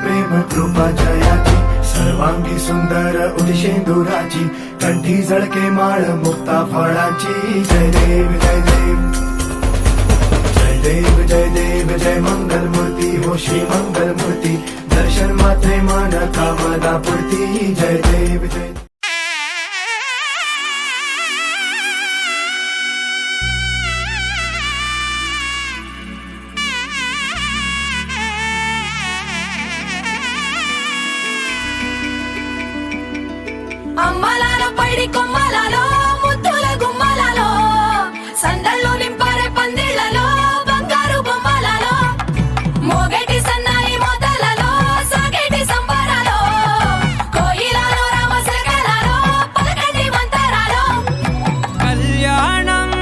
प्रेम कृपा जयाची सर्वांगी सुंदर उदिशेंदुराची कंठी झळके माळ मुक्ता फळाची जय देव जय देव जय देव जय देव जय मंगल मूर्ती हो श्री मंगल मूर्ती दर्शन मात्रे मन कामना पूर्ती जय देव जय అమ్మలాలో పైడి కొమ్మలాలో ముద్దుల గుమ్మలాలో సందళ్ళు నింపారే పందిళ్లలో బంగారు బొమ్మలాలో మోగేటి సన్నాయి మోతలలో సాగేటి సంబరాలో కోయిలలో రామశకలలో పలకండి మంతరాలో కళ్యాణం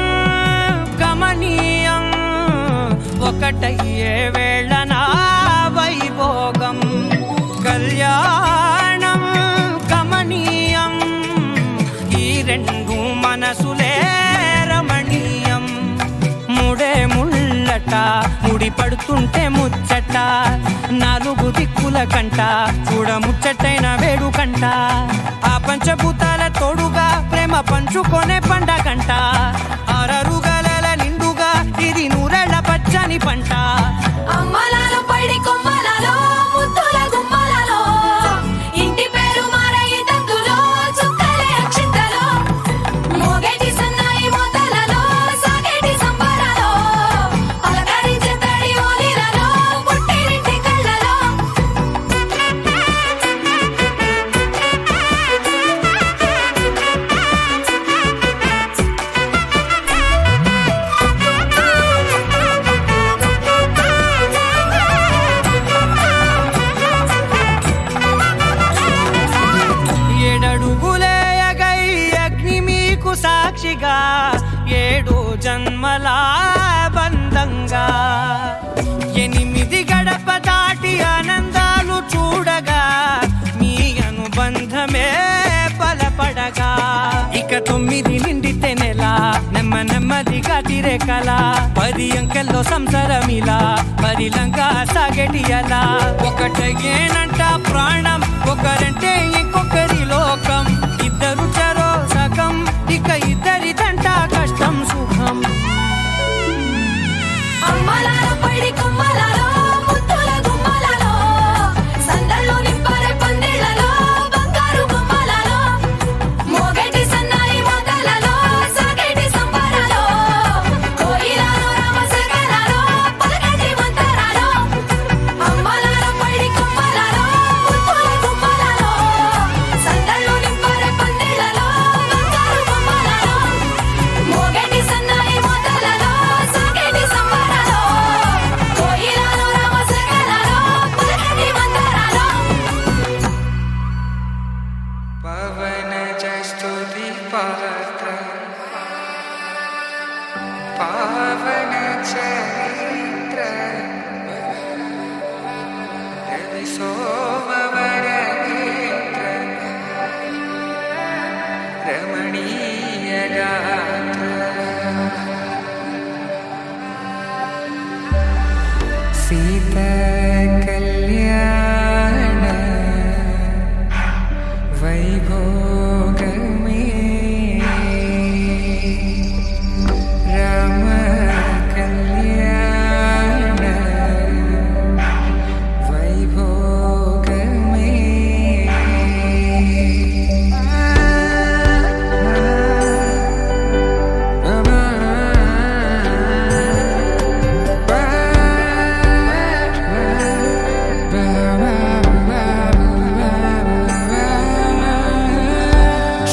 గమనీయం ఒకటయ్యే వేళనా వైభోగం కళ్యాణం గమనీయం ఈ రెండు మనసులే రమణీయం ముడే ముళ్ళట ముడి పడుతుంటే ముచ్చట నాలుగు దిక్కుల కంట చూడ ముచ్చటైన వేడుకంట ఆ పంచభూతాల తోడుగా ప్రేమ పంచుకొనే పండగంట ఆరరుగల నిండుగా ఇది నూరెళ్ళ పచ్చని పంట అమ్మలాలో పైడి కొమ్మలాలో ముద్దుల గుమ్మలాలో ఇంటి పేరు మారయి తందులో చుక్కలే అక్షింతలో మోగేటి సన్నాయి మోతలలో సాగేటి సంబరాలో అలకరించే తడి ఓలిలలో పుట్టినింటి కళ్ళలో ఏడడుగులేయగై అగ్ని మీకు సాక్షిగా ఏడు జన్మల బంధంగా ఎనిమిది గడప దాటి ఆనందాలు చూడగా మీ అనుబంధమే బలపడగా ఇక 9 నిండితే నెల నెమ్మదిగా తిరే కల 10 అంకెల్లో సంసారమిలా పరిలంగా సాగేటి అలా ఒకటేనంట ప్రాణం ఒకరంటే ఇంకొకరి లోకం ఇద్దరు చరో సగం ఇక ఇద్దరిదంట కష్టం సుఖం అమ్మలాలో పైడి కొమ్మలాలో ముద్దుల గుమ్మలాలో సందళ్ళు నింపారే పందిళ్లలో బంగారు బొమ్మలాలో మోగేటి సన్నాయి మోతలలో సాగేటి సంబరాలో కోయిలలో రామశకలలో పలకండి మంతరాలో అమ్మలాలో పైడి కొమ్మలాలో ముద్దుల గుమ్మలాలో సందళ్ళు నింపారే పందిళ్లలో బంగారు బొమ్మలాలో మోగేటి సన్నాయి మోతలలో సాగేటి సంబరాలో కోయిలలో రామశకలలో పలకండి మంతరాలో పవన జస్తుతి పాత్ర పావన చరిత్ర రవి సోమవర నేత్ర రమణీయ గాత్ర సీత కళ్యాణ వైభోగమే రామ కళ్యాణ వైభోగమే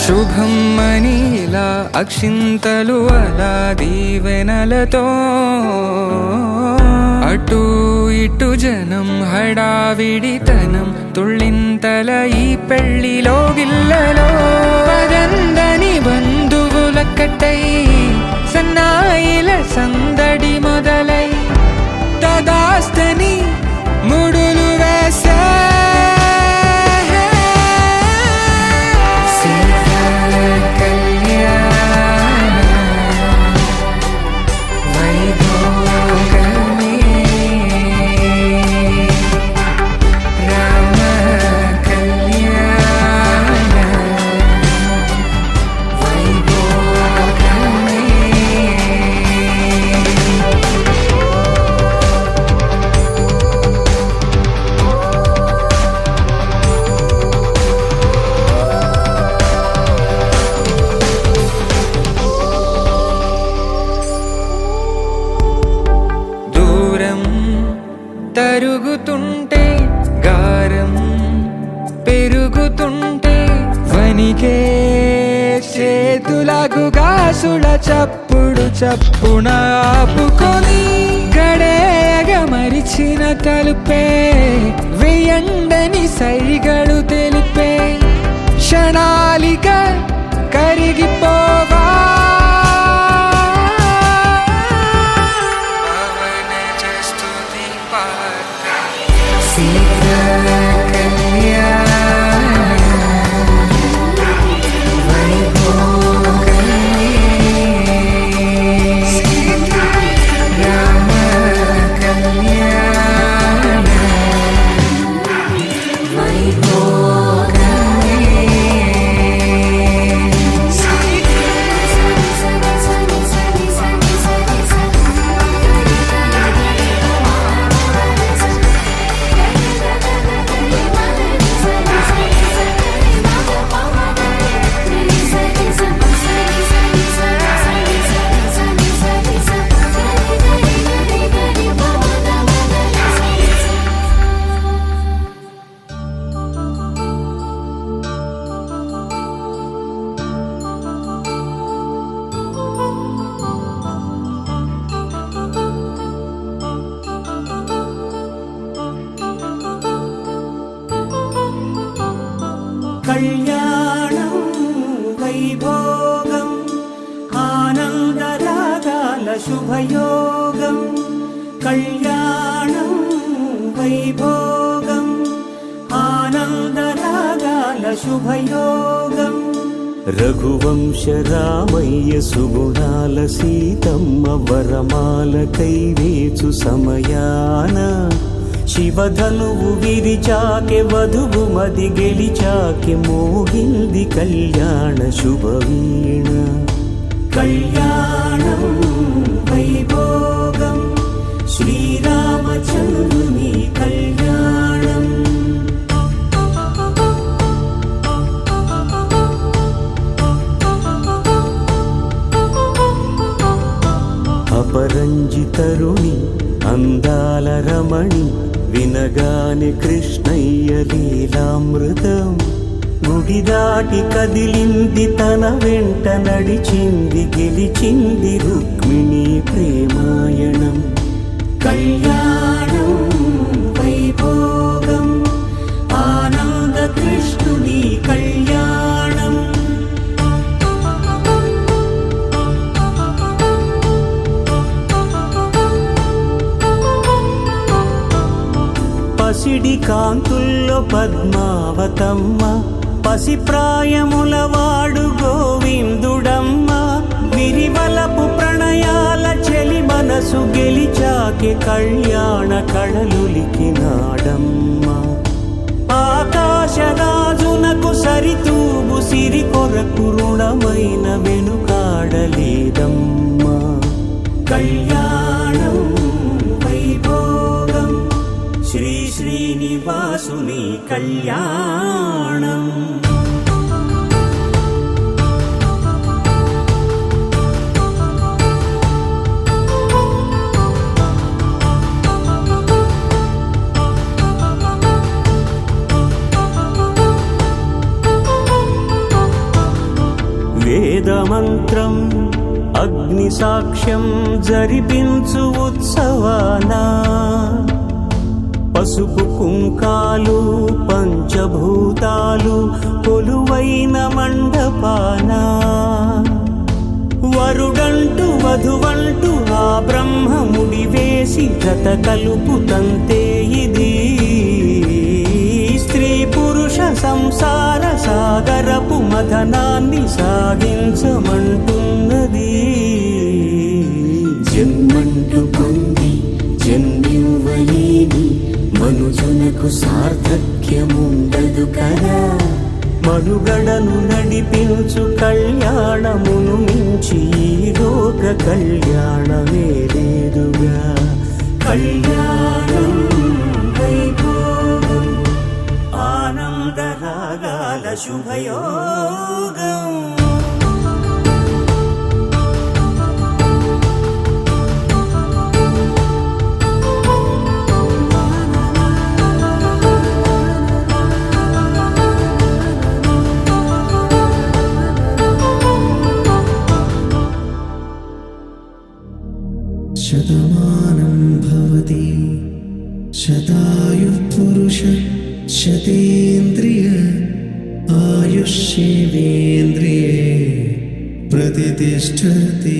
శుభం మనీలా అక్షింతలు అలా దీవెనలతో అటు ఇటు జనం హడావిడితనం తుళ్ళింతల ఈ పెళ్లిలో గిల్లలో పదందని బంధువులక్కటై సన్నాయిల సందడి మొదలై తదాస్తని ముడులు వేసే వైభోగమే పలికే చేతులకు గాసుల చప్పుడు చప్పున ఆపుకొని గడేయగ మరిచిన తలుపే వెయ్యండని సైగలు తెలిపే క్షణాలిక కరిగిపోవా కళ్యాణం వైభోగం ఆనందరాగాల శుభయోగం కళ్యాణం వైభోగం ఆనందరాగాల శుభయోగం రఘువంశ రామయ్య సుగుణాల సీతమ్మ వరమాల కైవేచు సమయాన శివధనువు విరిచాకె వధువు మది గెలిచాకె మోగింది కళ్యాణ శుభవీణ కళ్యాణం వైభోగం శ్రీరామచంద్రుని కళ్యాణం అపరంజి తరుణి అందాల రమణి వినగానే కృష్ణయ్య లీలామృతం గుడి దాటి కదిలింది తన వెంట నడిచింది గెలిచింది రుక్మిణి ప్రేమాయణం కళ్యాణం వైభోగం ఆనంద కృష్ణుని కళ్యాణం పసిడి కాంతుల్లో పద్మావతమ్మ పసిప్రాయముల వాడు గోవిందుడమ్మ విరివలపు ప్రణయాల చెలి మనసు గెలిచాకె కళ్యాణ కళలులికినాడమ్మ ఆకాశరాజునకు సరితూబు సిరి కొరకు రుణమైన వెనుకాడలేదమ్మ కళ్యాణం వైభోగం శ్రీ శ్రీనివాసుని కళ్యాణం వేదమంత్రం అగ్ని సాక్ష్యం జరిపించు ఉత్సవానా పసుపు కుంకాలు పంచభూతాలు కొలువైన మండపాన వరుడంటూ వధువంటూ ఆ బ్రహ్మముడి వేసి జత కలుపుతంతే ఇది స్త్రీ పురుష సంసార సాగరపు మథనాన్ని సాగించమంటున్నది జన్మంటూ పొంది జన్మివ్వలేని మనుజునకు సార్థక్యముండదు కదా మనుగడను నడిపించు కళ్యాణమును మించి ఈ లోక కళ్యాణమే లేదుగా కళ్యాణం వైభోగం ఆనందరాగాల శుభయోగం यशतेन्द्रिय आयुष्येवेन्द्रिये प्रतिष्ठति।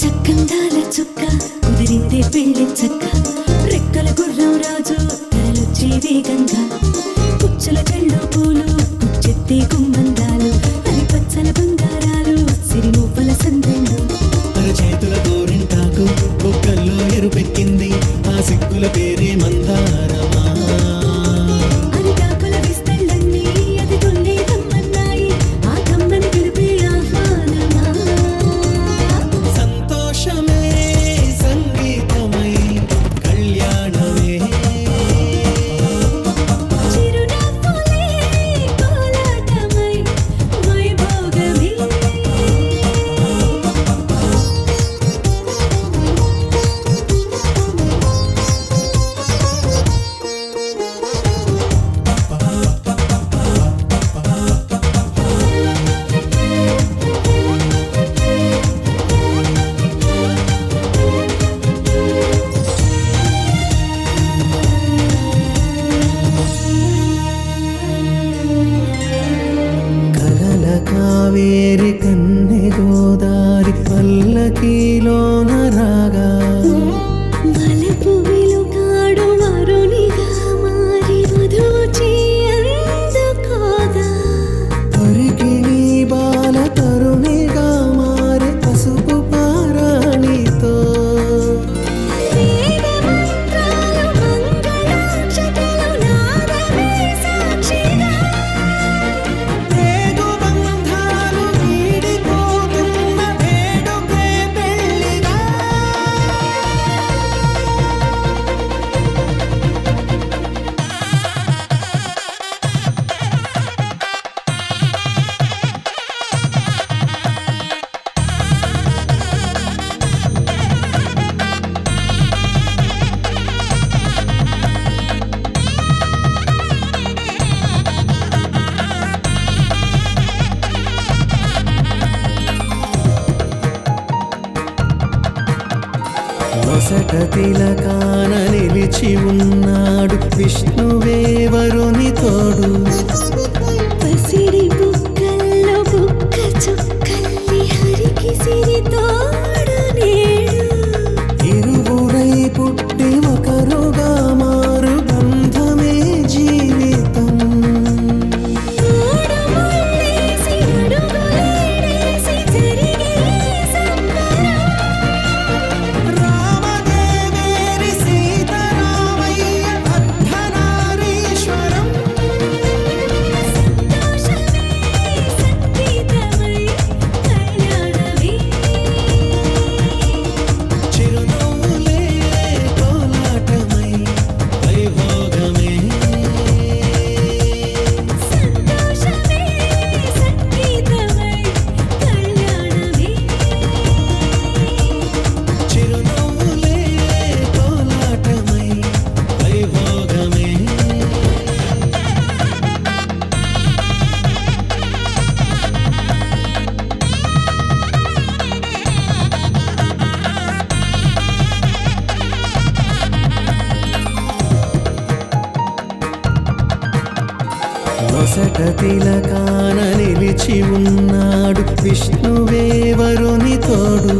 చక్కందాల చుక్క కుదిరిందే పెళ్లి చక్క రెక్కల గుర్రం రాజు తరలొచ్చే వేగంగా పుచ్చల చెళ్ళు పూలు కుచ్చెత్తే గుమ్మందాలు అది పచ్చల బంగారాలు సిరిమూపల సందెళ్ళు చేతుల గోరింటాకు బొక్కల్లో ఎరుపెక్కింది ఆ సిగ్గుల పేరే మందారమా. అది కాకుల విస్తళ్ళన్నీ అది తొండే కమ్మన్నాయి ఆ కమ్మని పిలిపే ఆహ్వానమా. సంతోషమే సంగీతమై కళ్యాణమే చిరునవ్వులే కోలాటమై వైభోగమే. కలల కావేరి కన్నె గోదారి పల్లకీలోన రాగా వలపు వెలుగాడు వరునిగా మారి మధుచి అందుకోగా పరికిణి బాల తరుణిగా మారి పసుపు పారాణితో వేద మంత్రాలు మంగళాక్షతలు నాదమే సాక్షిగా రేగు బంధాలు వీడిపోతున్న వేడుకే పెళ్లిగా. నొసట తిలకాన నిలిచి ఉన్నాడు విష్ణువే వరుని తోడు. పసిడి బుక్కల్లో బుక్క చుక్కల్లి హరికి సిరి తోడు నేడు ఇరువురై పుట్టి ఒకరుగా మారు బంధమే జీవితం. మూడు ముళ్ళేసి అడుగులేసి జరిగే సంబరం. రామదేవేరి సీతారామయ్య అర్ధనారీశ్వరం. సంతోషమే సంగీతమై కళ్యాణమే. చిరునవ్వులే కోలాటమై వైభోగమే. సంతోషమే సంగీతమై కళ్యాణమే. చిరునవ్వులే కోలాటమై వైభోగమే. నొసట తిలకాన నిలిచి ఉన్నాడు విష్ణువే వరుని తోడు.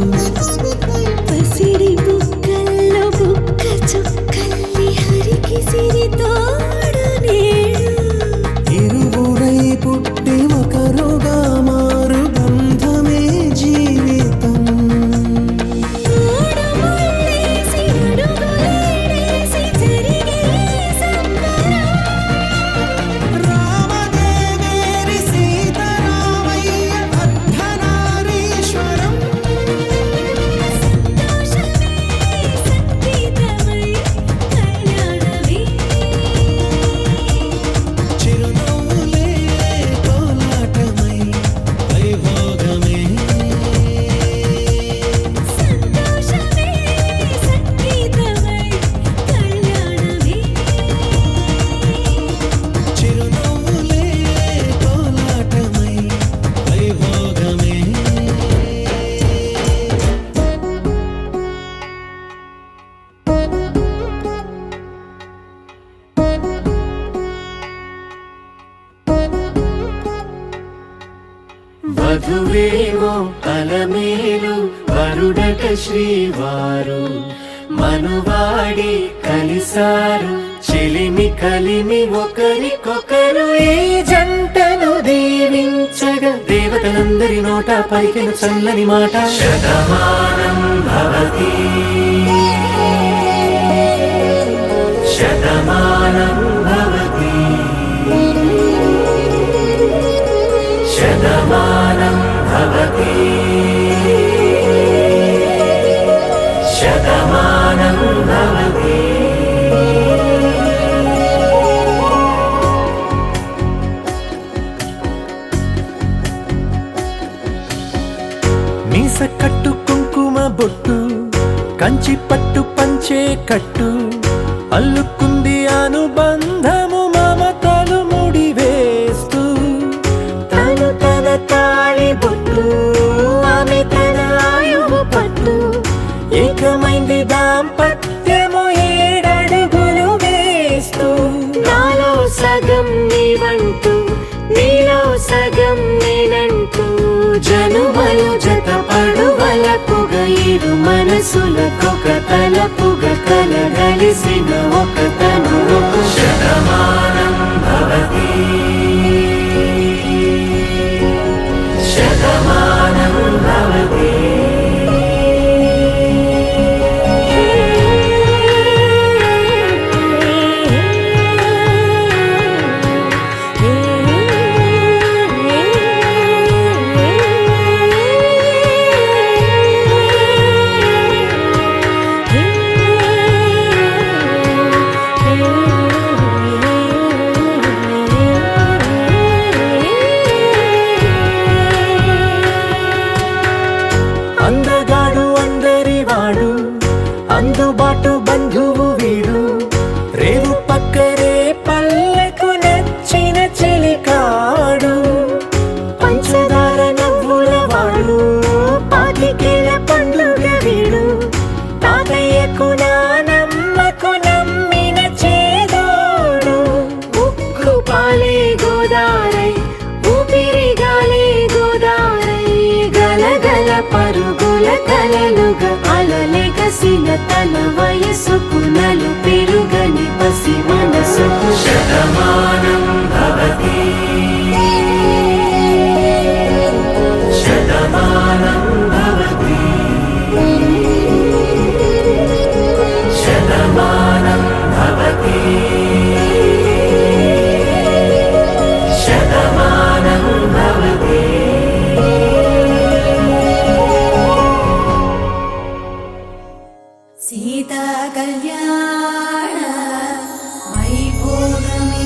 పసిడి బుక్కల్లో బుక్క చుక్కల్లి హరికి సిరి తోడు నేడు ఇరువురై పుట్టి ఒకరుగా మారు బంధమే జీవితం. మూడు ముళ్ళేసి అడుగులేసి జరిగే సంబరం. రామదేవేరి సీతారామయ్య అర్ధనారీశ్వరం. వధువేమో అలమేలు వరుడట శ్రీవారు మనువాడి కలిసారు చెలిమి కలిమి ఒకరికొకరు ఈ జంటను దీవించగా దేవతలందరి నోట పలికిన చల్లని మాట శతమానం భవతి శతమానం భవతి శతమానం భవతి శతమానం భవతి. మీస కట్టు కుంకుమ బొట్టు కంచి పట్టు పంచే కట్టు అల్లుకుంది అనుబంధము మమతలు ముడివేస్తూ తను తన తాళి బొట్టు ఆమె తన ఆయువు పట్టు ఏకమైంది దాంపత్యము 7 అడుగులు వేస్తూ నాలో సగం నీవంటూ నీలో సగం నేనంటూ జనుమలు జత పడువలపుగ ఇరు మనసులకొక తలపుగ కలగలిసిన ఒక తను శతమానం భవతి శతమానం భవతి. అందగాడు అందరివాడు అందుబాటు బంధువు వీడు రేవు పక్కరే పల్లెకు నచ్చిన చెలికాడు పంచదార నవ్వుల వాడు పాతికేల పండుగ వీడు తాతయ్యకు నానమ్మకు నమ్మిన చేదోడు ఉక్కు పాలే గోదారై ఊపిరి గాలే గోదారై గలగల పరుగుల కలలుగా అలలెగసిన తన వయసుకు నలు పెరుగని పసి మనసుకు శతమానం భవతి శతమానం భవతి శతమానం భవతి శతమానం భవతి. సీతా కళ్యాణ వైభోగమే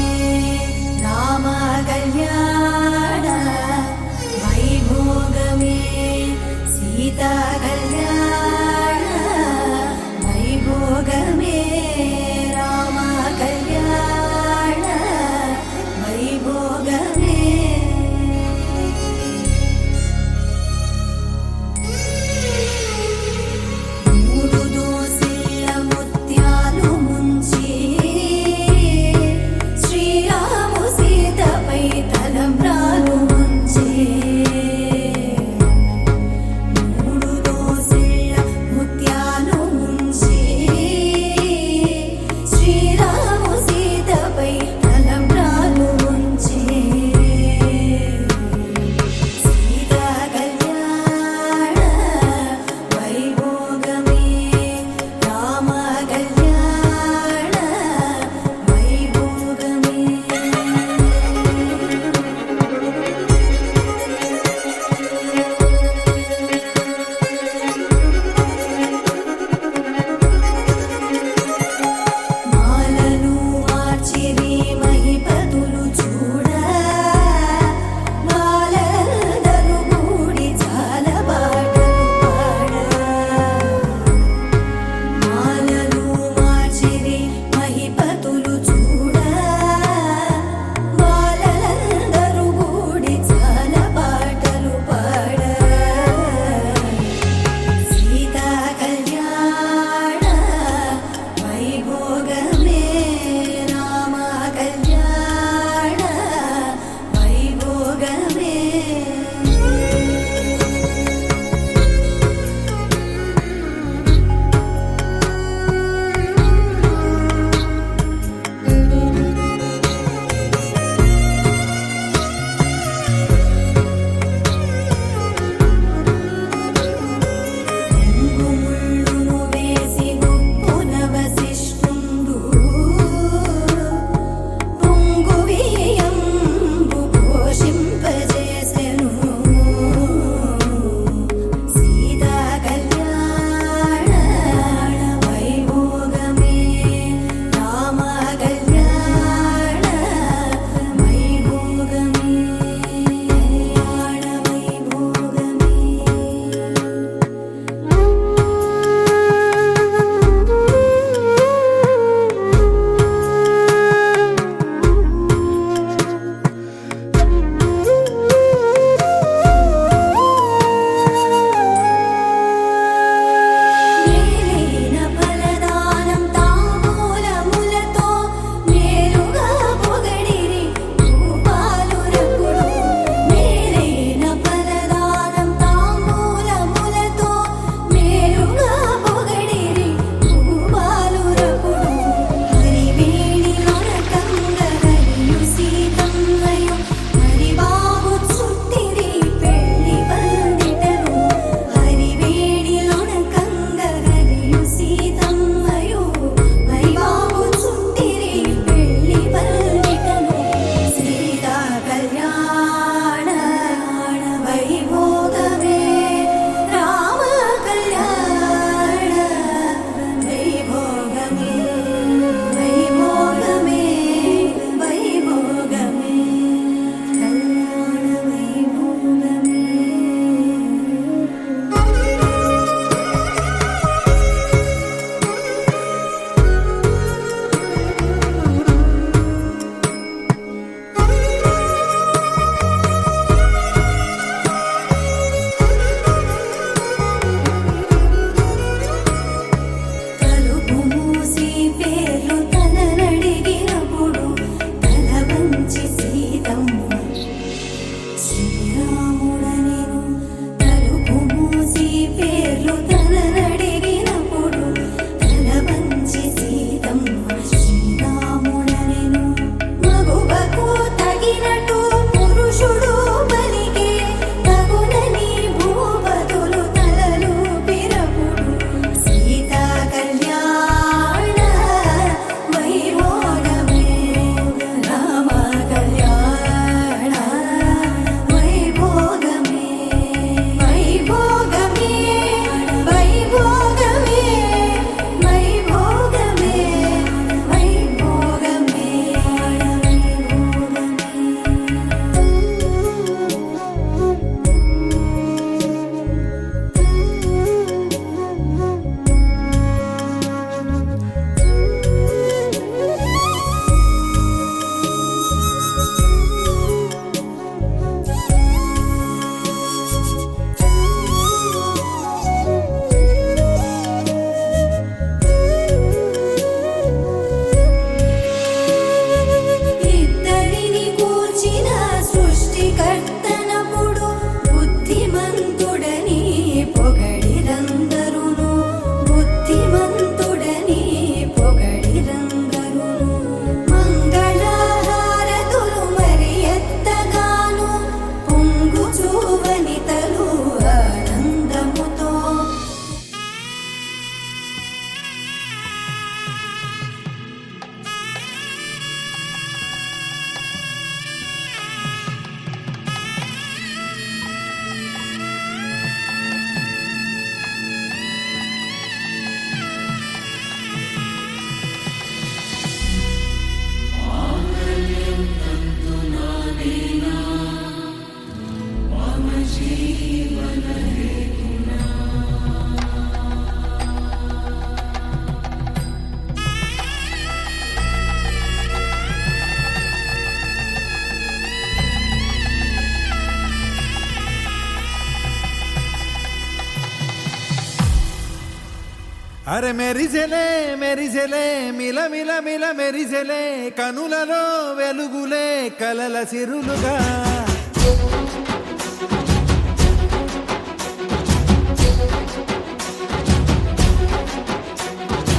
అరే మెరిసెలే మెరిసెలే మిల మిల మిల మెరిసెలే కనులలో వెలుగులే కలల సిరులుగా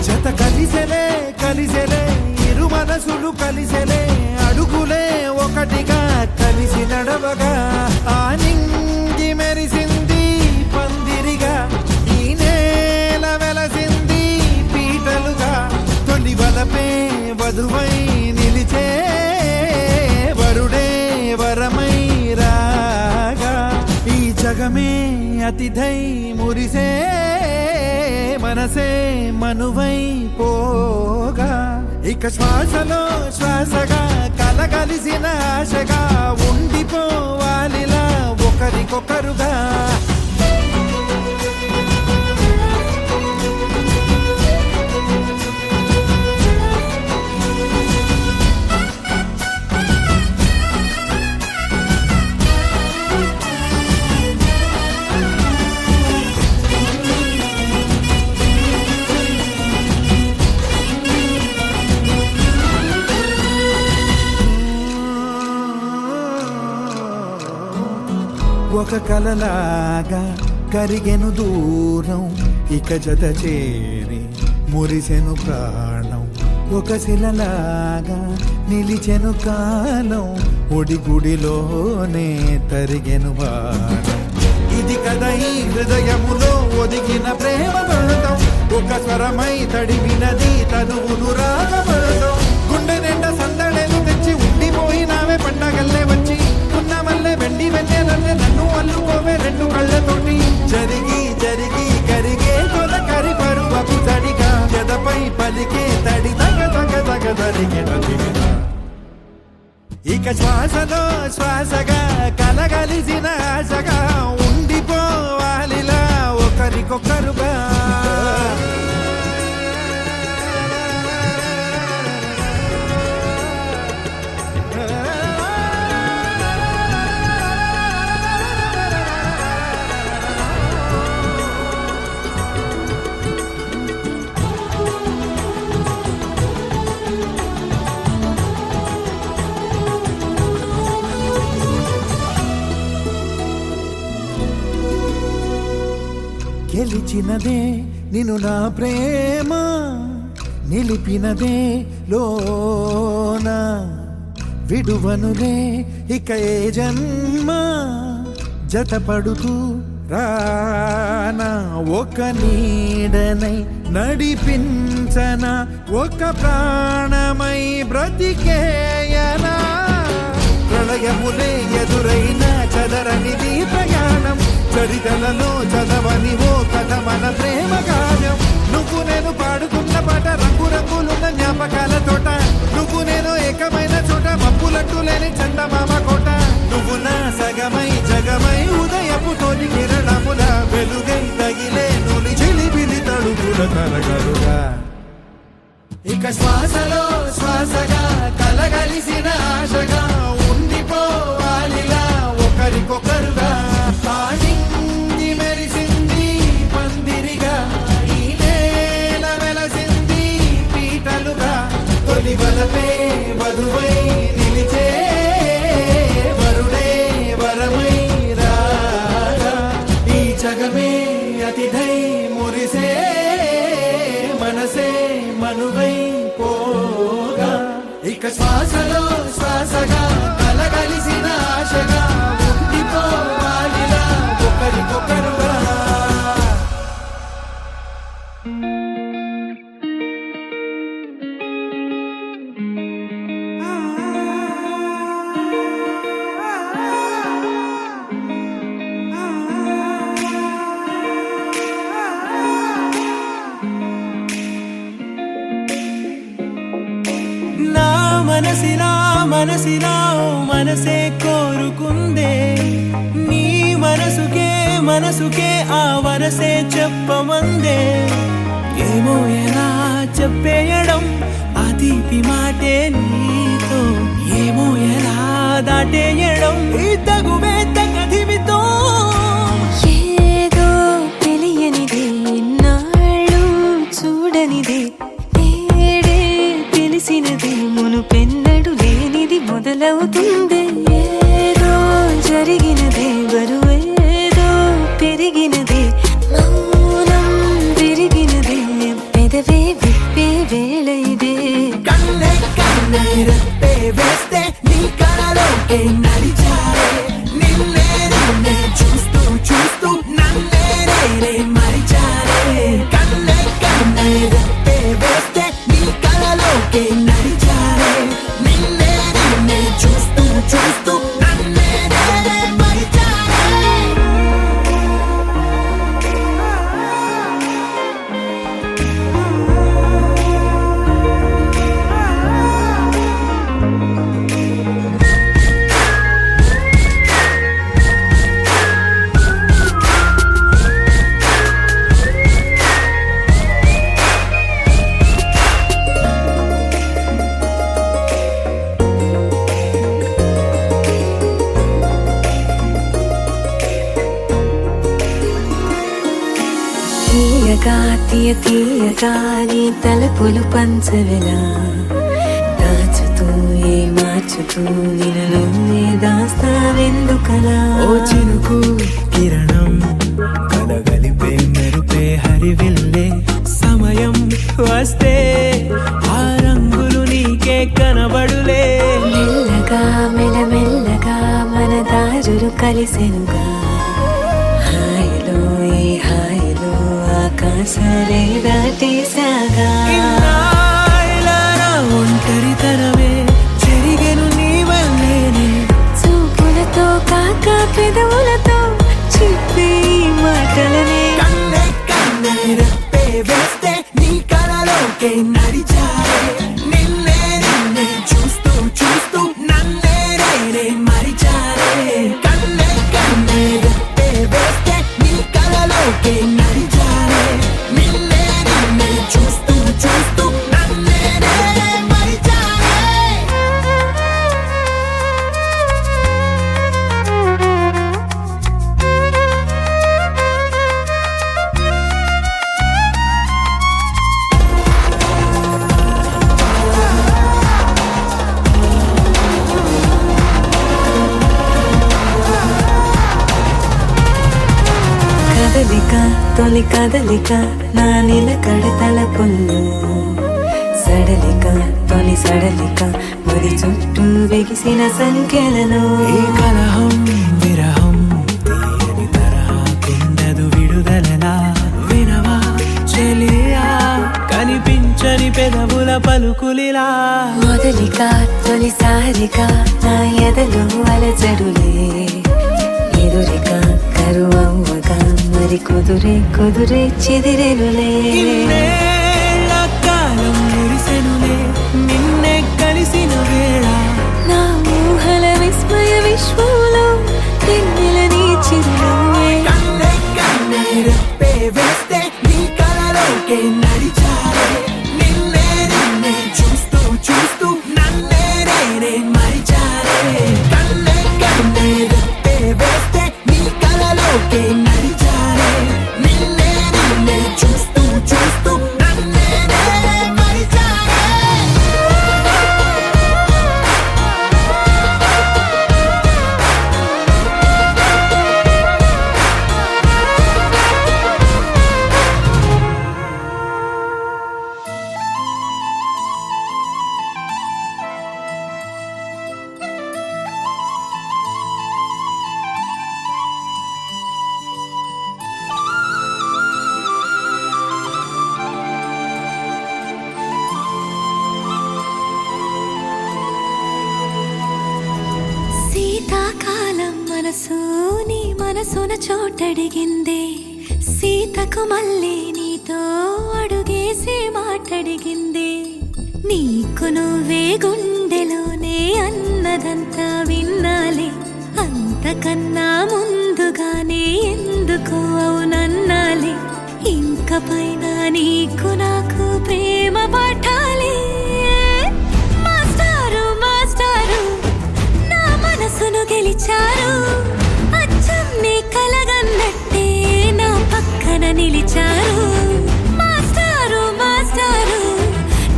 జత కలిసెలే కలిసెలే ఇరు మనసులు కలిసెలే అడుగులే ఒకటిగా కలిసి నడవగా ఆ నింగి మెరిసింది పందిరిగా ఈ నేల వెలసింది పీటలుగా తొలి వలపే వధువై నిలిచే వరుడే వరమై రాగా ఈ జగమే అతిథై మురిసే మనసే మనువై పోగా ఇక శ్వాసలో శ్వాసగా కలగలిసిన ఆశగా ఉండిపోవాలిలా ఒకరికొకరుగా ఒక కలలాగా కరిగెను దూరం ఇక జత చేరి మురిసెను ప్రాణం ఒక శిలలాగా నిలిచెను కాలం ఒడిగుడిలోనే తరిగెను వారం ఇది కదా ఈ హృదయములో ఒదిగిన ప్రేమ బంధం ఒక స్వరమై తడివినది తనువును రాగబంధం గుండె నిండా సందడేలు తెచ్చి ఉండిపోయినావే పండగల్లే వచ్చి ఉన్న మల్లె వెండి వెన్నెలల్లే నన్ను అల్లుకోవే రెండు కళ్ళతోటి జరిగి జరిగి కరిగే కొల కరి పరువపు తడిగా ఎదపై పలికే తడి తగ తగ తగ తరిగే ఇక శ్వాసలో శ్వాసగా కలగలిసిన ఆశగా ఉండిపోవాలిలా ఒకరికొకరుగా గెలిచినదే నిన్ను నా ప్రేమ నిలిపినదే లోన విడువనులే ఇక ఏ జన్మ జతపడుతూ రానా ఒక నీడనై నడిపించన ఒక ప్రాణమై బ్రతికేయనా ప్రళయములే ఎదురైన చదరనిది ప్రయాణం చరితలలో చదవని ఓ కథ మన ప్రేమ గానం నువ్వు నేను పాడుకున్న పాట రంగు రంగులున్న జ్ఞాపకాల తోట నువ్వు నేను ఏకమైన చోట మబ్బులంటూ లేని చందమామ కోట నువ్వు నా సగమై జగమై ఉదయపు తోటి కిరణముల వెలుగై తగిలే నులి చిలిబిలి తడుగుల తరగలుగా ఇక శ్వాసలో శ్వాసగా కలగలిసిన ఆశగా ఉండిపోవాలిలా ఒకరికొకరుగా నింగి మెరిసింది పందిరిగా ఈ నేల వెలసింది పీటలుగా తొలి వలపే వధువై నిలిచే వరుడే వరమై రాగా ఈ జగమే అతిథై మురిసే మనసే మనువై పోగా ఇక శ్వాసలో శ్వాసగా కలగలిసిన ఆశగా ఉండిపోవాలిలా ఒకరికొకరుగా నా మనసిలా మనసిలా ఓ మనసే కోరుకుందే నీ మనసుకే ఆ వరసే చెప్పమందే ఏమో ఎలా చెప్పేయడం ఆ తీపి మాటే నీతో ఏమో ఎలా దాటేయడం ఈ తగువే తగదిమితో ఏదో తెలియనిది నాళ్ళు మొదలవుతుంది. ఏదో జరిగినదే, బరువేదో పెరిగినదే, మౌనం విరిగినదే, పెదవే విప్పే వేళ ఇదే. కన్నే కన్నే రెప్పే వేస్తే నీ కలలోకే నడిచారే, నిన్నే నిన్నే చూస్తూ చూస్తూ నన్నే నేనే మరిచారే. కన్నే కన్నే రెప్పే వేస్తే నీ కలలోకే నడిచారే, నిన్నే నిన్నే చూస్తూ చూస్తూ నన్నే నేనే మరిచారే. తీయగా తీయగా నీ తలపులు పంచవెలా, దాచుతూ ఏ మార్చుతూ నిన్ను నువ్వే దాస్తావెందుకలా. ఓ చినుకు కిరణం కలగలిపే మెరుపే హరివిల్లే, సమయం వస్తే ఆ రంగులు నీకే కనబడులే. మెల్లగా మెల్లమెల్లగా మన దారులు కలిసెనుగా, హాయిలో ఈ హాయిలో ఆకాశాలే దాటేసాగా. ఇన్నాళ్ళ నా ఒంటరితనమే చెరిగెను నీ వల్లేనే. చూపులతో కాక పెదవులతో చెప్పే ఈ మాటలనే. కన్నే కన్నే రెప్పే వేస్తే నీ కలలోకే నడిచారే, నిన్నే నిన్నే చూస్తూ చూస్తూ నన్నే నేనే మరిచారే. కన్నే కన్నే రెప్పే వేస్తే నీ కలలోకే నడిచారే, నిన్నే నిన్నే చూస్తూ చూస్తూ నన్నే నేనే మరిచారే. కదలిక తొలి కదలిక నా నిలకడ తలపుల్లో, సడలిక తొలి సడలిక మరి చుట్టూ వెగిసిన సంఖ్యలను. ఈ కలహం విరహం తీయని తరహాకుండదు విడుదలలా. వినవా చెలియా కనిపించని పెదవుల పలుకులిలా. మొదలిక తొలిసారిక నా ఎదలో అలజడులే, ఎదురిక కరువవ్వగా మరి కుదురే చెదిరెనులే. ఇన్నేళ్ల కాలం మురిసెనులే నిన్నే కలిసిన వేళ. నా ఊహల విస్మయ విశ్వంలో తెన్నెల నీ చిరునవ్వే. కన్నే కన్నే రెప్పే వేస్తే నీ కలలోకే నడిచారే, నిన్నే నిన్నే చూస్తూ చూస్తూ నన్నే నేనే మరిచారే. కన్నే కన్నే రెప్పే వేస్తే నీ కలలోకే నడిచారే, నిన్నే నిన్నే చూస్తూ చూస్తూ నన్నే నేనే మరిచారే. శీతాకాలం మనసు నీ మనసున చోటడిగిందే, సీతకు మళ్ళీ నీతో అడుగేసి మాటడిగిందే. నీకు నువ్వే గుండెలోనే అన్నదంతా విన్నాలే, అంతకన్నా ముందుగానే ఎందుకు అవునన్నాలే. ఇంక పైన నీకు నాకు ప్రేమ పాఠాలే. మాస్టారు మాస్టారు నా మనసును గెలిచారు, అచ్చం నీ కలగన్నట్టే నా పక్కన నిలిచారు. మాస్టారు మాస్టారు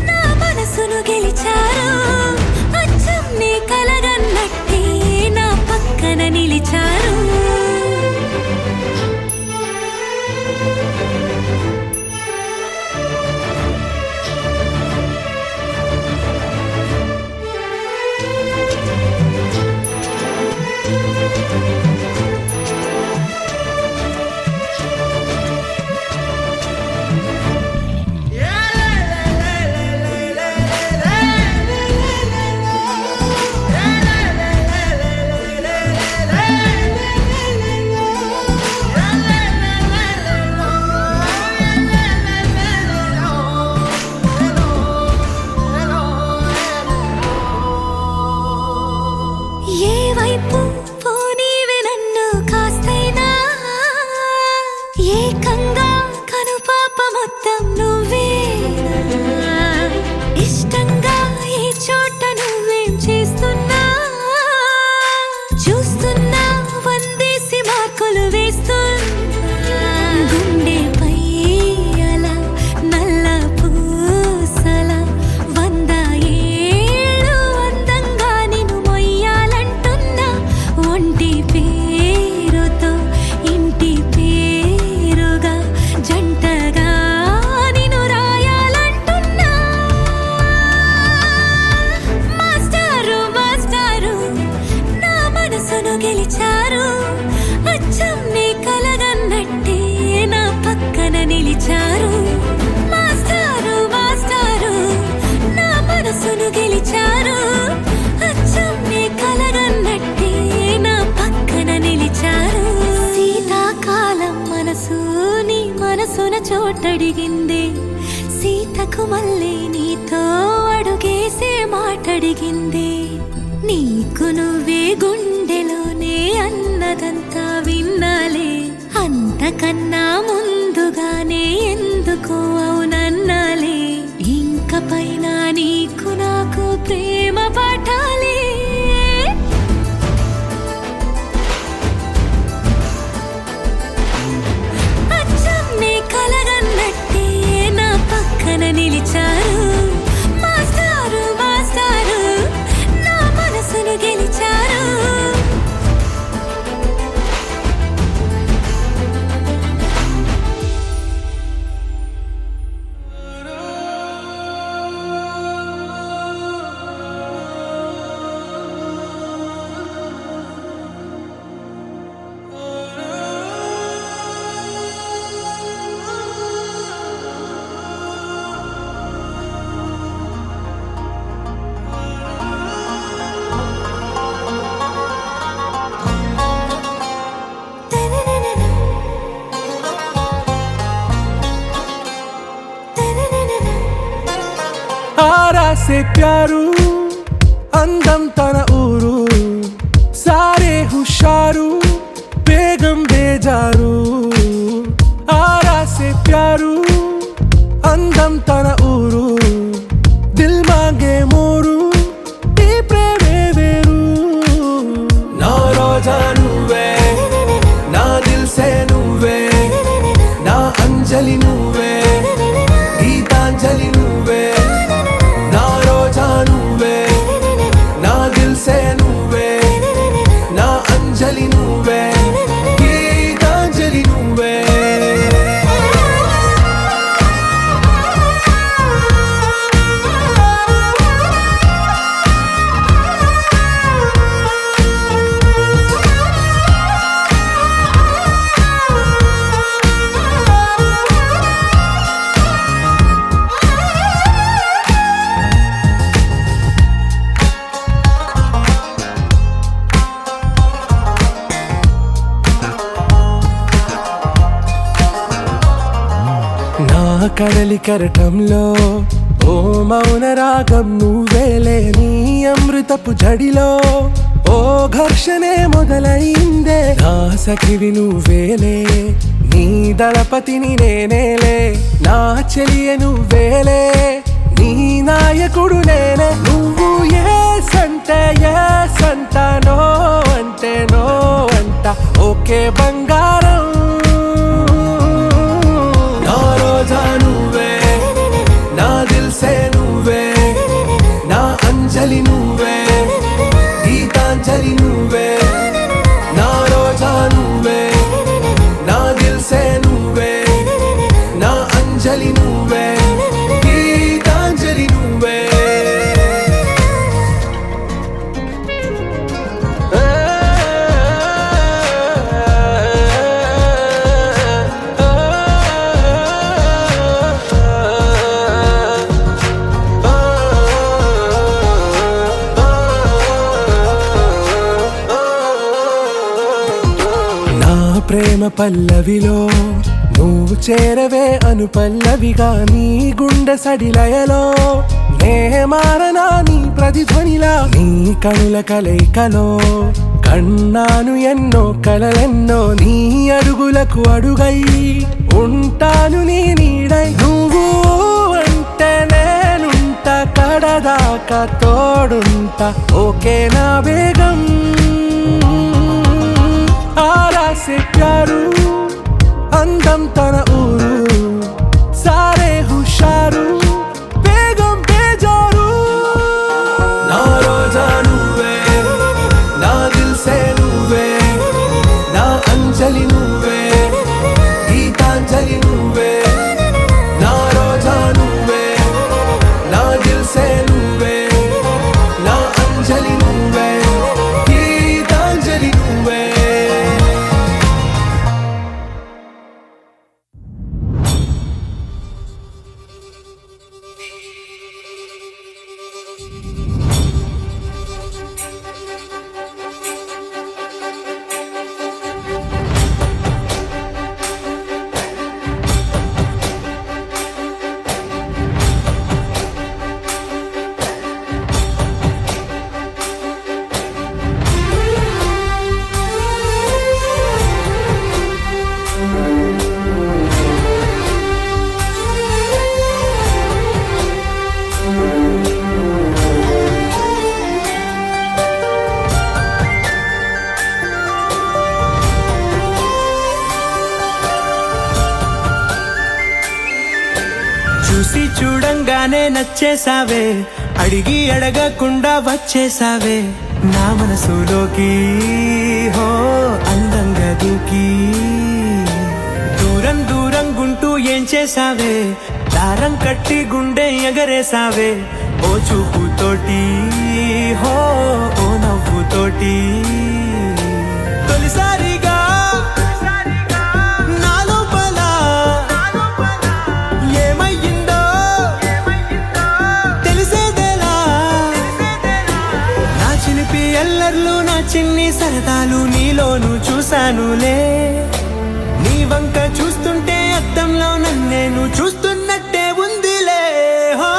నా మనసును గెలిచారు, అచ్చం నీ కలగన్న వైపు పోనీవి నన్ను కాస్తైనా ఏకంగా కనుపాప మొత్తం నువ్వేనా ఇష్టంగా ఈ చోట నువ్వేం చేస్తున్నా చూస్తున్నా వందేసి మార్కులు వేస్తున్నా గుండెపై అలా నల్ల పూసల 100 ఏళ్ళు అందంగా నిన్ను మొయ్యాలంటున్నా ఒంటి పేరుతో ఇంటి పేరుగా జంటగా నిన్ను రాయాలంటున్నా మాస్టారు మాస్టారు నా మనసును గెలిచారు అచ్చం నీ కలగన్నట్టే నా పక్కన నిలిచారు మాస్టారు మాస్టారు నా మనసును గెలిచారు అచ్చం నీ కలగన్నట్టే నా పక్కన నిలిచారు శీతాకాలం మనసు నీ మనసున చోటడిగింది సీతకు మళ్ళీ నీతో అడుగేసే మాటడిగింది నీకు నువ్వే గుండెలోనే అన్నదంతా విన్నాలే అంతకన్నా ముందుగానే ఎందుకు అవునన్నాలే ఇంక పైన నీకు నాకు ప్రేమ పాఠాలే అచ్చం నీ కలగన్నట్టే నా పక్కన నిలిచారు మాస్టారు మాస్టారు నా మనసును గెలిచారు आरा से प्यारू అందం తన ఊరు సారే హుషారు బేగం బేజారు ఆరా से प्यारू అందం తన ఊరు దిల్ మాంగే మోరు ఈ ప్రేమే వేరు నా రోజా నువ్వే నా దిల్ సే నువ్వే నా అంజలి నువ్వే గీతాంజలి నువ్వే నా రోజా నువ్వే నా దిల్ సే నువ్వే నా అంజలి నువ్వే గీతాంజలి నువ్వే నా కడలి కరటంలో ఓ మౌన రాగం నువ్వేలే నీ అమృతపు జడిలో ఓ ఘర్షణే మొదలైందే నా సఖివి నువ్వేలే నీ దళపతిని నేనేలే నా చెలియ నువ్వేలే నీ నాయకుడు నేనే నువ్వు ఏ సంట నో అంటే నో అంట ఓకే బంగారం నా రోజా నువ్వే నా దిల్ సే నువ్వే నా అంజలి నువ్వే గీతాంజలి నువ్వే నా రోజా నువ్వే నా దిల్ సే నువ్వే నా అంజలి నువ్వే గీతాంజలి నువ్వే ప్రేమ పల్లవిలో నువ్వు చేరవే అను పల్లవిగా నీ గుండె సడిలయలో నే మారనా నీ ప్రతిధ్వనిలా నీ కనుల కలయికలో కన్నాను ఎన్నో కలలెన్నో నీ అడుగులకు అడుగై ఉంటాను నీ నీడై నువ్వు అంటే నేనుంట కడదాకా తోడుంటా ఓకే నా బేగం ఆరాసే ప్యారు అందం తన ఊరు సారే హుషారు బేగం బేజారు నా రోజా నువ్వే నా దిల్సే నువ్వే నా అంజలి నువ్వే గీతాంజలి నువ్వే నా రోజా నువ్వే నా దిల్సే నువ్వే నా అంజలి నువ్వే గీతాంజలి నువ్వే చూసి చూడంగానే నచ్చేసావే అడిగి అడగకుండా వచ్చేసావే నా మనసులోకి హో అందంగా దూకి దూరం దూరం గుంటూ ఏం చేసావే దారం కట్టి గుండె ఎగరేసావే ఓ చూపుతోటి హో ఓ నవ్వుతోటి తొలిసారిగా నా లోపల ఏమయ్యిందో తెలిసేదేలా నా చిలిపి ఎల్లర్లు నా చిన్ని సరదాలు నీలోను చూశానులే నీ వంక చూస్తుంటే అద్దంలో నన్నేను చూస్తున్నట్టే ఉందిలే హో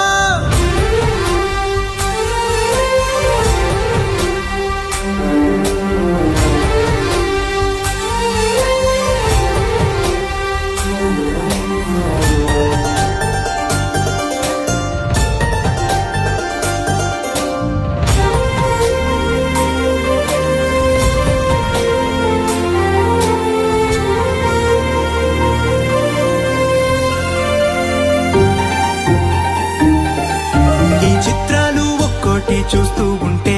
చూస్తూ ఉంటే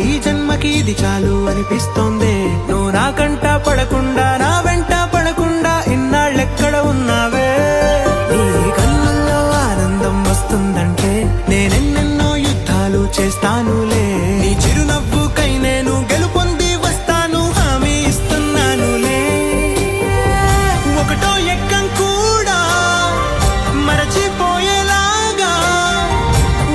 ఈ జన్మకి ఇది చాలు అనిపిస్తోంది నువ్వు నా కంట పడకుండా నా వెంట పడకుండా ఇన్నాళ్ళెక్కడ ఉన్నావే నీ కళ్ళల్లో ఆనందం వస్తుందంటే నేనెన్నెన్నో యుద్ధాలు చేస్తానులే నీ చిరునవ్వుకై నేను గెలుపొంది వస్తాను హామీ ఇస్తున్నానులే ఒకటో ఎక్కం కూడా మరచిపోయేలాగా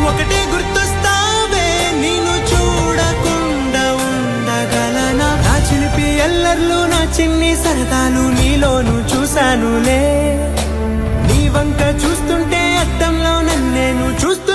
ఒకటే గుర్తొస్తావే నిన్ను చూడకుండా ఉండగలనా నా చిలిపి ఎల్లర్లు నా చిన్ని సరదాలు నీలోను చూశానులే నీ వంక చూస్తుంటే అద్దంలో నన్నేను చూస్తూ